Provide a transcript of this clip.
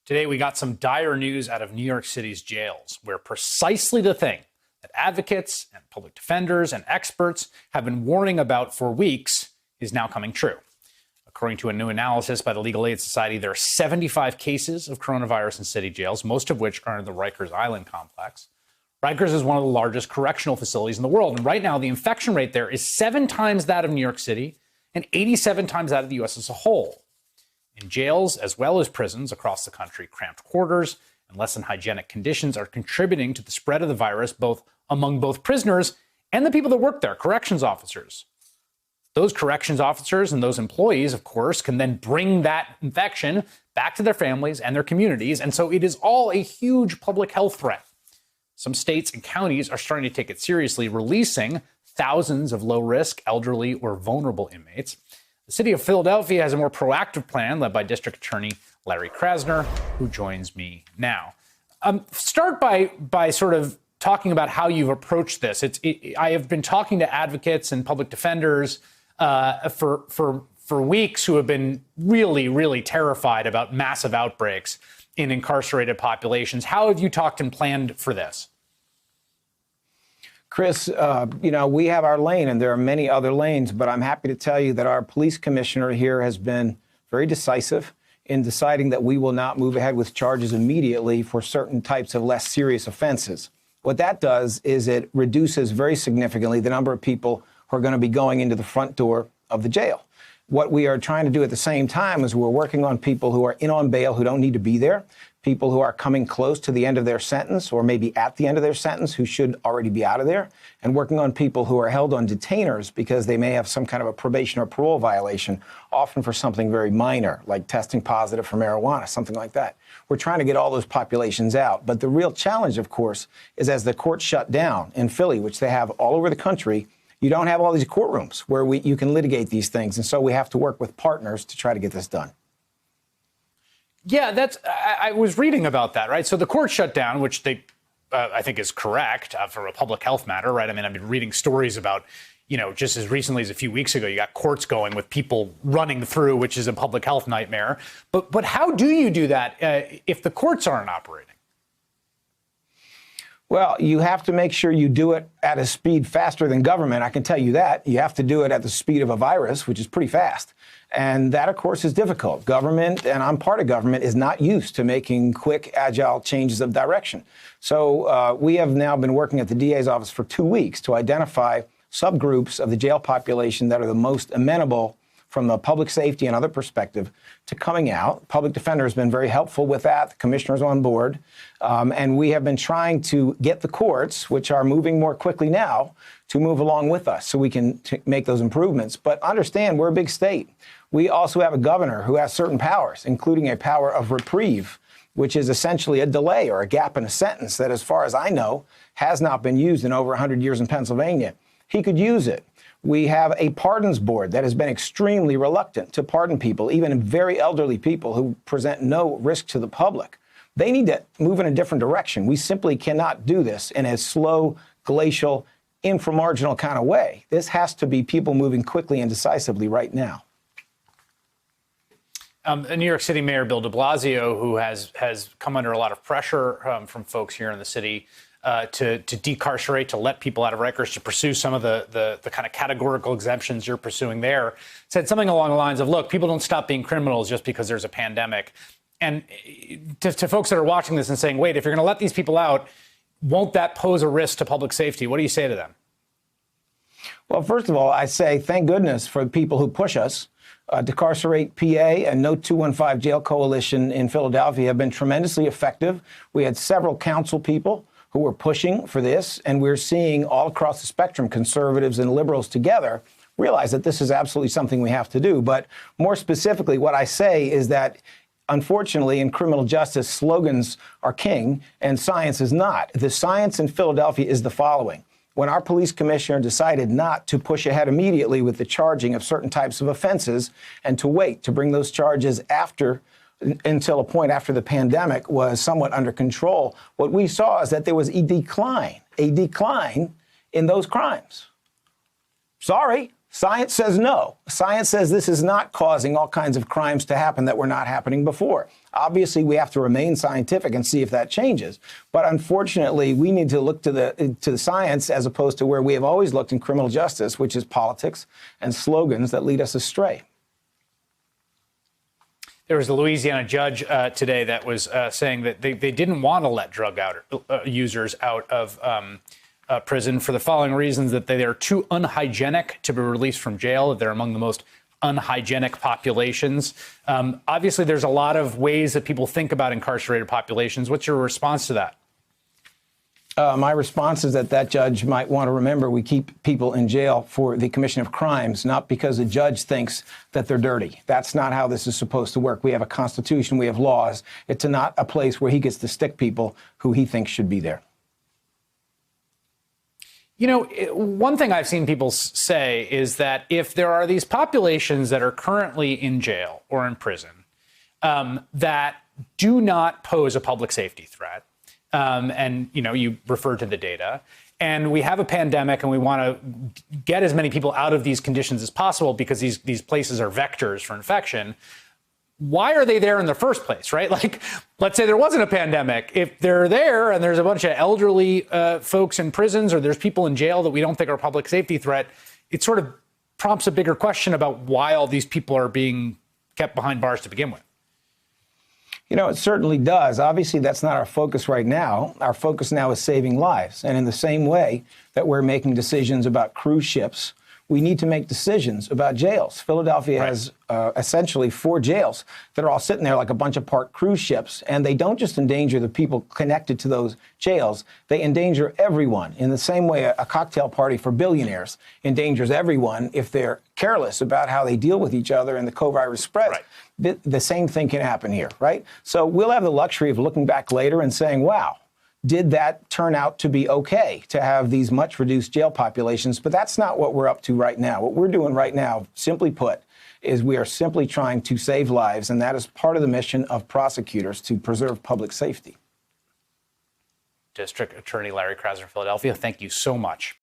Today, we got some dire news out of New York City's jails, where precisely the thing that advocates and public defenders and experts have been warning about for weeks is now coming true. According to a new analysis by the Legal Aid Society, there are 75 cases of coronavirus in city jails, most of which are in the Rikers Island complex. Rikers is one of the largest correctional facilities in the world, and right now the infection rate there is 7 times that of New York City and 87 times that of the U.S. as a whole. In jails, as well as prisons across the country, cramped quarters and less than hygienic conditions are contributing to the spread of the virus, both among both prisoners and the people that work there, corrections officers. Those corrections officers and those employees, of course, can then bring that infection back to their families and their communities. And so it is all a huge public health threat. Some states and counties are starting to take it seriously, releasing thousands of low-risk, elderly, or vulnerable inmates. The city of Philadelphia has a more proactive plan led by District Attorney Larry Krasner, who joins me now. Start by sort of talking about how you've approached this. I have been talking to advocates and public defenders for weeks who have been really, really terrified about massive outbreaks in incarcerated populations. How have you talked and planned for this? Chris, we have our lane and there are many other lanes, but I'm happy to tell you that our police commissioner here has been very decisive in deciding that we will not move ahead with charges immediately for certain types of less serious offenses. What that does is it reduces very significantly the number of people who are going to be going into the front door of the jail. What we are trying to do at the same time is we're working on people who are in on bail who don't need to be there, people who are coming close to the end of their sentence or maybe at the end of their sentence who should already be out of there, and working on people who are held on detainers because they may have some kind of a probation or parole violation, often for something very minor, like testing positive for marijuana, something like that. We're trying to get all those populations out. But the real challenge, of course, is as the courts shut down in Philly, which they have all over the country, you don't have all these courtrooms where you can litigate these things. And so we have to work with partners to try to get this done. Yeah, I was reading about that, right? So the court shut down, which they, I think is correct for a public health matter, right? I mean, I've been reading stories about, just as recently as a few weeks ago, you got courts going with people running through, which is a public health nightmare. But how do you do that if the courts aren't operating? Well, you have to make sure you do it at a speed faster than government. I can tell you that. You have to do it at the speed of a virus, which is pretty fast. And that, of course, is difficult. Government, and I'm part of government, is not used to making quick, agile changes of direction. So we have now been working at the DA's office for 2 weeks to identify subgroups of the jail population that are the most amenable from the public safety and other perspective to coming out. Public defender has been very helpful with that. The commissioner's on board. And we have been trying to get the courts, which are moving more quickly now, to move along with us so we can make those improvements. But understand, we're a big state. We also have a governor who has certain powers, including a power of reprieve, which is essentially a delay or a gap in a sentence that, as far as I know, has not been used in over 100 years in Pennsylvania. He could use it. We have a pardons board that has been extremely reluctant to pardon people, even very elderly people who present no risk to the public. They need to move in a different direction. We simply cannot do this in a slow, glacial, inframarginal kind of way. This has to be people moving quickly and decisively right now. New York City Mayor Bill de Blasio, who has come under a lot of pressure from folks here in the city to decarcerate, to let people out of Rikers, to pursue some of the kind of categorical exemptions you're pursuing there, said something along the lines of, look, people don't stop being criminals just because there's a pandemic. And to folks that are watching this and saying, wait, if you're going to let these people out, won't that pose a risk to public safety? What do you say to them? Well, first of all, I say thank goodness for the people who push us. Decarcerate PA and No 215 Jail Coalition in Philadelphia have been tremendously effective. We had several council people who were pushing for this, and we're seeing all across the spectrum, conservatives and liberals together, realize that this is absolutely something we have to do. But more specifically, what I say is that, unfortunately, in criminal justice, slogans are king and science is not. The science in Philadelphia is the following. When our police commissioner decided not to push ahead immediately with the charging of certain types of offenses and to wait to bring those charges until a point after the pandemic was somewhat under control, what we saw is that there was a decline in those crimes. Sorry, Science says no. Science says this is not causing all kinds of crimes to happen that were not happening before. Obviously, we have to remain scientific and see if that changes. But unfortunately, we need to look to the science as opposed to where we have always looked in criminal justice, which is politics and slogans that lead us astray. There was a Louisiana judge today that was saying that they didn't want to let drug users out of prison for the following reasons: that they are too unhygienic to be released from jail, that they're among the most unhygienic populations. Obviously, there's a lot of ways that people think about incarcerated populations. What's your response to that? My response is that judge might want to remember we keep people in jail for the commission of crimes, not because the judge thinks that they're dirty. That's not how this is supposed to work. We have a constitution, we have laws. It's not a place where he gets to stick people who he thinks should be there. You know, one thing I've seen people say is that if there are these populations that are currently in jail or in prison that do not pose a public safety threat, and, you know, you refer to the data, and we have a pandemic and we want to get as many people out of these conditions as possible because these places are vectors for infection, why are they there in the first place, right? Like, let's say there wasn't a pandemic. If they're there and there's a bunch of elderly folks in prisons, or there's people in jail that we don't think are a public safety threat, it sort of prompts a bigger question about why all these people are being kept behind bars to begin with. You know, it certainly does. Obviously, that's not our focus right now. Our focus now is saving lives. And in the same way that we're making decisions about cruise ships, we need to make decisions about jails. Philadelphia has essentially 4 jails that are all sitting there like a bunch of parked cruise ships. And they don't just endanger the people connected to those jails. They endanger everyone in the same way a cocktail party for billionaires endangers everyone if they're careless about how they deal with each other and the co-virus spreads. Right. The same thing can happen here, right? So we'll have the luxury of looking back later and saying, wow, did that turn out to be okay to have these much reduced jail populations? But that's not what we're up to right now. What we're doing right now, simply put, is we are simply trying to save lives. And that is part of the mission of prosecutors, to preserve public safety. District Attorney Larry Krasner, Philadelphia, thank you so much.